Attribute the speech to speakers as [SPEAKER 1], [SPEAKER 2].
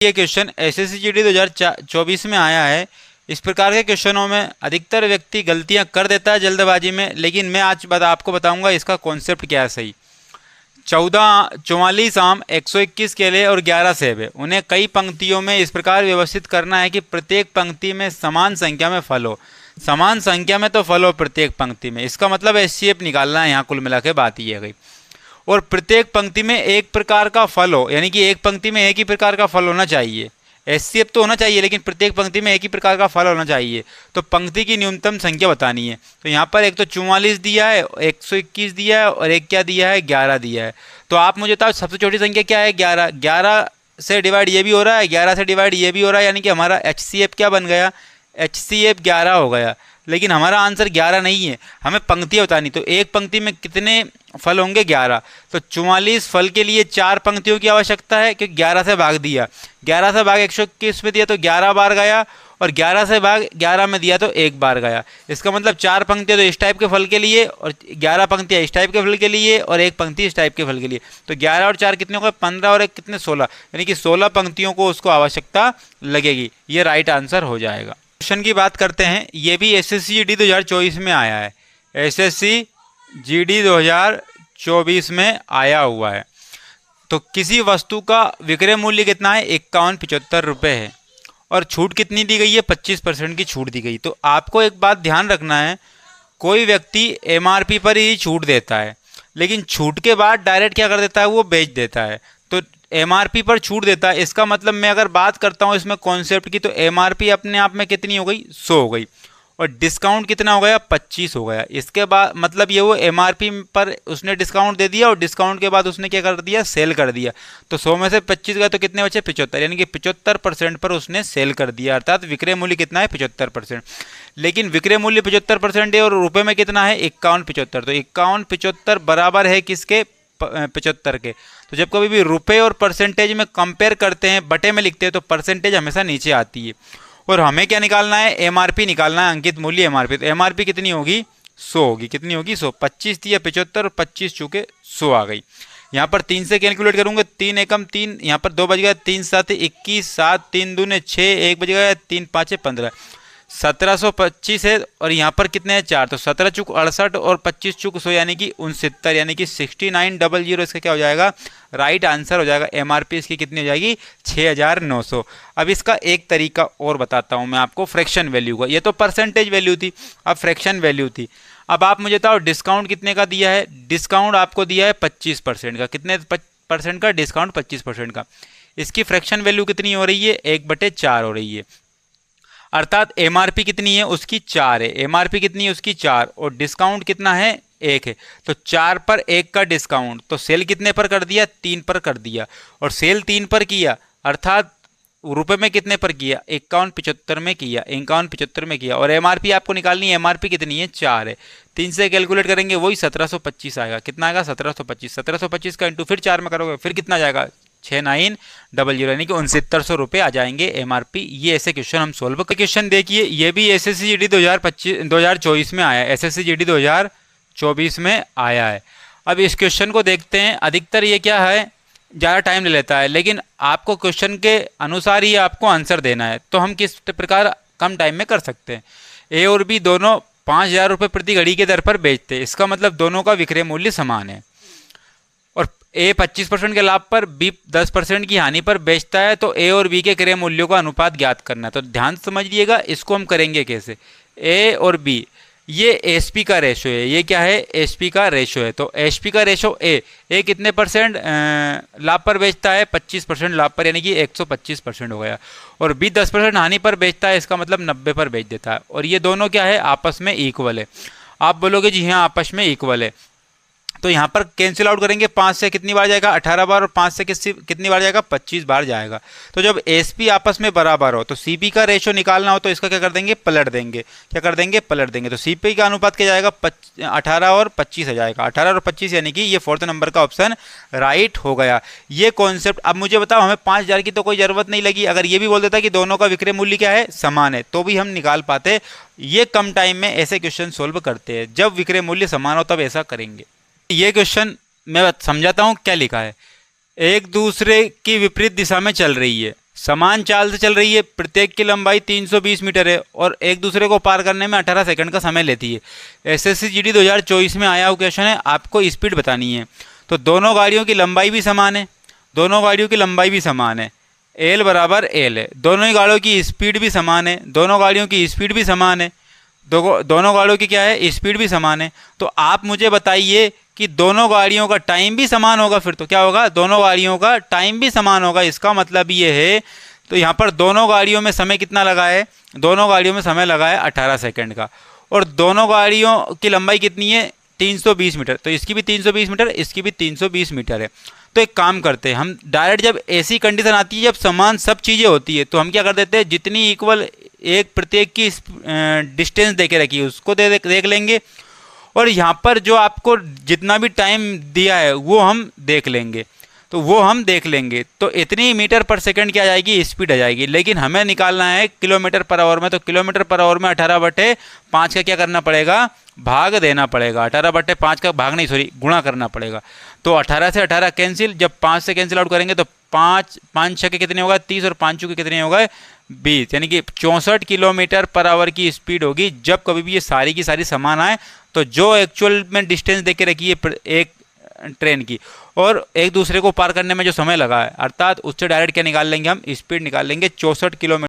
[SPEAKER 1] ये question SSC GD 2024 में आया है। इस प्रकार के क्वेश्चनों में अधिकतर व्यक्ति गलतियां कर देता है जल्दबाजी में, लेकिन मैं आज आपको बताऊंगा इसका कॉन्सेप्ट क्या है सही। 44 आम, 121 केले और 11 सेब है। उन्हें कई पंक्तियों में इस प्रकार व्यवस्थित करना है कि प्रत्येक पंक्ति में समान संख्या में फल हो। समान संख्या में तो फल हो प्रत्येक पंक्ति में, इसका मतलब एचसीएफ निकालना है। यहाँ कुल मिला के बात ये गई। और प्रत्येक पंक्ति में एक प्रकार का फल हो, यानी कि एक पंक्ति में एक ही प्रकार का फल होना चाहिए। एचसीएफ तो होना चाहिए, लेकिन प्रत्येक पंक्ति में एक ही प्रकार का फल होना चाहिए। तो पंक्ति की न्यूनतम संख्या बतानी है। तो यहाँ पर एक तो 44 दिया है, 121 दिया है और एक क्या दिया है, 11 दिया है। तो आप मुझे बताओ सबसे छोटी संख्या क्या है, 11। 11 से डिवाइड ये भी हो रहा है, 11 से डिवाइड ये भी हो रहा है, यानी कि हमारा एचसीएफ क्या बन गया, एचसीएफ 11 हो गया। लेकिन हमारा आंसर 11 नहीं है, हमें पंक्तियाँ बतानी। तो एक पंक्ति में कितने फल होंगे, 11। तो 44 फल के लिए 4 पंक्तियों की आवश्यकता है, क्योंकि 11 से भाग दिया, 11 से भाग 121 में दिया तो 11 बार गया, और 11 से भाग 11 में दिया तो 1 बार गया। इसका मतलब 4 पंक्तियाँ तो इस टाइप के फल के लिए, और 11 पंक्तियाँ इस टाइप के फल के लिए, और एक पंक्ति इस टाइप के फल के लिए। तो 11 और 4 कितने हो गए, 15, और एक कितने, 16, यानी कि 16 पंक्तियों को उसको आवश्यकता लगेगी। ये राइट आंसर हो जाएगा। क्वेश्चन की बात करते हैं, ये भी एसएससी जीडी 2024 में आया है। एसएससी जीडी 2024 में आया हुआ है। तो किसी वस्तु का विक्रय मूल्य कितना है, 5175 रुपये है, और छूट कितनी दी गई है, 25% की छूट दी गई। तो आपको एक बात ध्यान रखना है, कोई व्यक्ति एमआरपी पर ही छूट देता है, लेकिन छूट के बाद डायरेक्ट क्या कर देता है, वो बेच देता है। तो एमआरपी पर छूट देता है, इसका मतलब मैं अगर बात करता हूँ इसमें कॉन्सेप्ट की, तो एमआरपी अपने आप में कितनी हो गई, 100 हो गई, और डिस्काउंट कितना हो गया, 25 हो गया। इसके बाद मतलब ये वो एमआरपी पर उसने डिस्काउंट दे दिया, और डिस्काउंट के बाद उसने क्या कर दिया, सेल कर दिया। तो 100 में से 25 गया तो कितने बचे, 75, यानी कि 75% पर उसने सेल कर दिया, अर्थात विक्रय मूल्य कितना है, 75%। लेकिन विक्रय मूल्य 75% है, और रुपए में कितना है, 5175। तो 5175 बराबर है किसके, 75 के। तो जब कभी भी रुपए और परसेंटेज में कंपेयर करते हैं, बटे में लिखते हैं, तो परसेंटेज हमेशा नीचे आती है। और हमें क्या निकालना है, एमआरपी निकालना है, अंकित मूल्य एमआरपी। तो एमआरपी कितनी होगी, 100 होगी। कितनी होगी, 100। 25 दिया 75, और 25 चूके 100 आ गई। यहाँ पर 3 से कैलकुलेट करूंगे, 3 एकम 3, यहाँ पर 2 बज गया, 3 7 21, 7 3 दूने 6, 1 बज गया, 3 5 15, 1725 है, और यहाँ पर कितने हैं, 4। तो 17 चूक 68 और 25 चूक 100, यानी कि 69, यानी कि 6900। इसका क्या हो जाएगा, राइट आंसर हो जाएगा। एमआरपी इसकी कितनी हो जाएगी, 6900। अब इसका एक तरीका और बताता हूँ मैं आपको, फ्रैक्शन वैल्यू का। ये तो परसेंटेज वैल्यू थी, अब फ्रैक्शन वैल्यू थी। अब आप मुझे बताओ डिस्काउंट कितने का दिया है, डिस्काउंट आपको दिया है 25% का। कितने परसेंट का डिस्काउंट, 25% का। इसकी फ्रैक्शन वैल्यू कितनी हो रही है, 1/4 हो रही है, अर्थात एमआरपी कितनी है उसकी, 4 है। एमआरपी कितनी है उसकी, 4, और डिस्काउंट कितना है, 1 है। तो 4 पर 1 का डिस्काउंट, तो सेल कितने पर कर दिया, 3 पर कर दिया, और सेल 3 पर किया, अर्थात रुपए में कितने पर किया, 5175 में किया, 5175 में किया। और एमआरपी आपको निकालनी है, एमआरपी कितनी है, 4 है। 3 से कैलकुलेट करेंगे, वही 1725 आएगा। कितना आएगा, 1725। 1725 का इंटू फिर 4 में करोगे, फिर कितना जाएगा, 6900, यानी कि 6900 रुपये आ जाएंगे एमआरपी। ये ऐसे क्वेश्चन हम सोल्व कर। क्वेश्चन देखिए, ये भी एसएससी जीडी 2024 में आया है। एसएससी जीडी 2024 में आया है। अब इस क्वेश्चन को देखते हैं। अधिकतर ये क्या है, ज़्यादा टाइम ले लेता है, लेकिन आपको क्वेश्चन के अनुसार ही आपको आंसर देना है। तो हम किस प्रकार कम टाइम में कर सकते हैं। ए और बी दोनों 5000 रुपये प्रति घड़ी के दर पर बेचते हैं। इसका मतलब दोनों का विक्रय मूल्य समान है, और ए 25% के लाभ पर, बी 10% की हानि पर बेचता है। तो ए और बी के क्रय मूल्यों का अनुपात ज्ञात करना है। तो ध्यान समझिएगा, इसको हम करेंगे कैसे। ए और बी, ये एसपी का रेशो है, ये क्या है, एसपी का रेशो है। तो एसपी का रेशो ए कितने परसेंट लाभ पर बेचता है, 25% लाभ पर, यानी कि 125% हो गया। और बी 10% हानि पर बेचता है, इसका मतलब 90 पर बेच देता है। और ये दोनों क्या है, आपस में इक्वल है। आप बोलोगे जी हाँ आपस में इक्वल है, तो यहाँ पर कैंसिल आउट करेंगे। 5 से कितनी बार जाएगा, 18 बार, और 5 से कितनी बार जाएगा, 25 बार जाएगा। तो जब एसपी आपस में बराबर हो, तो सीपी का रेशो निकालना हो, तो इसका क्या कर देंगे, पलट देंगे। क्या कर देंगे, पलट देंगे। तो सीपी का अनुपात क्या जाएगा, 18 और 25 हो जाएगा। 18 और 25, यानी कि ये 4th नंबर का ऑप्शन राइट हो गया। ये कॉन्सेप्ट। अब मुझे बताओ, हमें 5000 की तो कोई ज़रूरत नहीं लगी। अगर ये भी बोल देता कि दोनों का विक्रय मूल्य क्या है, समान है, तो भी हम निकाल पाते। ये कम टाइम में ऐसे क्वेश्चन सोल्व करते हैं। जब विक्रय मूल्य समान हो तब ऐसा करेंगे। ये क्वेश्चन मैं समझाता हूँ क्या लिखा है। एक दूसरे की विपरीत दिशा में चल रही है, समान चाल से चल रही है, प्रत्येक की लंबाई 320 मीटर है और एक दूसरे को पार करने में 18 सेकंड का समय लेती है। एसएससी जीडी 2024 में आया हुआ क्वेश्चन है, आपको स्पीड बतानी है। तो दोनों गाड़ियों की लंबाई भी समान है, दोनों गाड़ियों की लंबाई भी समान है, एल बराबर एल है। दोनों ही गाड़ियों की स्पीड भी समान है, दोनों गाड़ियों की स्पीड भी समान है, दोनों गाड़ियों की क्या है, स्पीड भी समान है। तो आप मुझे बताइए कि दोनों गाड़ियों का टाइम भी समान होगा, फिर तो क्या होगा, दोनों गाड़ियों का टाइम भी समान होगा। इसका मतलब ये है, तो यहाँ पर दोनों गाड़ियों में समय कितना लगा है, दोनों गाड़ियों में समय लगा है 18 सेकंड का, और दोनों गाड़ियों की लंबाई कितनी है, 320 मीटर। तो इसकी भी 320 मीटर, इसकी भी 320 मीटर है। तो एक काम करते हैं हम, डायरेक्ट जब ऐसी कंडीशन आती है जब समान सब चीज़ें होती है, तो हम क्या कर देते हैं, जितनी इक्वल एक प्रत्येक की डिस्टेंस दे के रखी है उसको देख लेंगे, और यहाँ पर जो आपको जितना भी टाइम दिया है वो हम देख लेंगे, तो वो हम देख लेंगे। तो इतनी मीटर पर सेकंड क्या आ जाएगी, स्पीड आ जाएगी। लेकिन हमें निकालना है किलोमीटर पर आवर में, तो किलोमीटर पर आवर में 18/5 का क्या करना पड़ेगा, भाग देना पड़ेगा। 18/5 का भाग नहीं, सॉरी, गुणा करना पड़ेगा। तो 18 से 18 कैंसिल, जब 5 से कैंसिल आउट करेंगे तो 5 6 के कितने होगा, 30, और 5 के कितने होगा, 20, यानी कि 64 किलोमीटर पर आवर की स्पीड होगी जब कभी भी ये सारी की सारी समान आए। तो जो एक्चुअल में डिस्टेंस देके रखी है एक ट्रेन की, और एक दूसरे को पार करने में जो समय लगा है, अर्थात उससे डायरेक्ट क्या निकाल लेंगे हम, स्पीड निकाल लेंगे 64 किलोमीटर